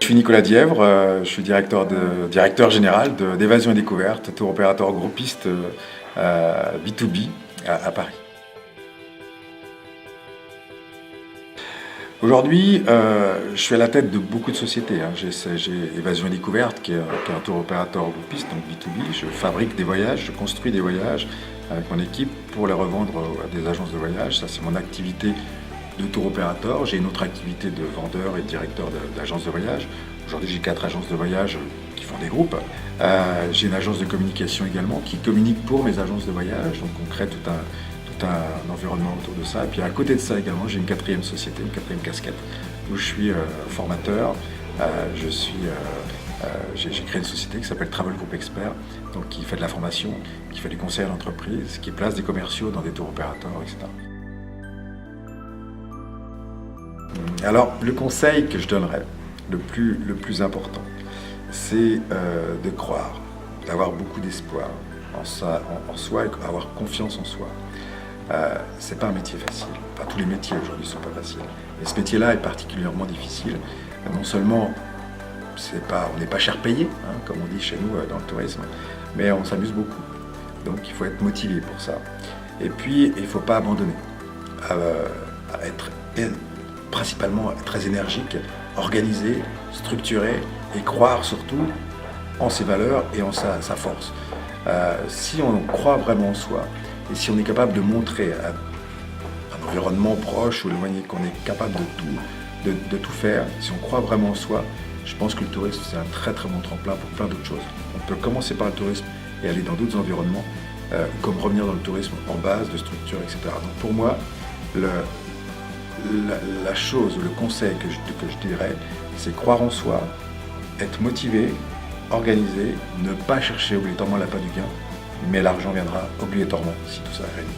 Je suis Nicolas Dièvre, je suis directeur général d'Évasion et Découverte, tour opérateur groupiste B2B à Paris. Aujourd'hui, je suis à la tête de beaucoup de sociétés. J'ai Évasion et Découverte qui est un tour opérateur groupiste, donc B2B. Je fabrique des voyages, je construis des voyages avec mon équipe pour les revendre à des agences de voyage. Ça, c'est mon activité de tour opérateur. J'ai une autre activité de vendeur et de directeur d'agence de voyage. Aujourd'hui, j'ai 4 agences de voyage qui font des groupes. J'ai une agence de communication également qui communique pour mes agences de voyage. Donc, on crée tout un environnement autour de ça. Et puis, à côté de ça également, j'ai une 4e société, une 4e casquette, où je suis formateur. J'ai créé une société qui s'appelle Travel Group Expert, donc qui fait de la formation, qui fait du conseil à l'entreprise, qui place des commerciaux dans des tours opérateurs, etc. Alors, le conseil que je donnerais, le plus important, c'est de croire, d'avoir beaucoup d'espoir en soi et avoir confiance en soi. C'est pas un métier facile. Enfin, tous les métiers aujourd'hui sont pas faciles. Et ce métier-là est particulièrement difficile. Non seulement on n'est pas cher payé, comme on dit chez nous dans le tourisme, mais on s'amuse beaucoup. Donc il faut être motivé pour ça. Et puis il ne faut pas abandonner. Principalement être très énergique, organisé, structuré et croire surtout en ses valeurs et en sa force. Si on croit vraiment en soi et si on est capable de montrer à un environnement proche ou éloigné qu'on est capable de tout faire, si on croit vraiment en soi, je pense que le tourisme c'est un très très bon tremplin pour plein d'autres choses. On peut commencer par le tourisme et aller dans d'autres environnements, comme revenir dans le tourisme en base de structure, etc. Donc pour moi, la chose ou le conseil que je dirais, c'est croire en soi, être motivé, organisé, ne pas chercher obligatoirement l'appât du gain, mais l'argent viendra obligatoirement si tout ça est réuni.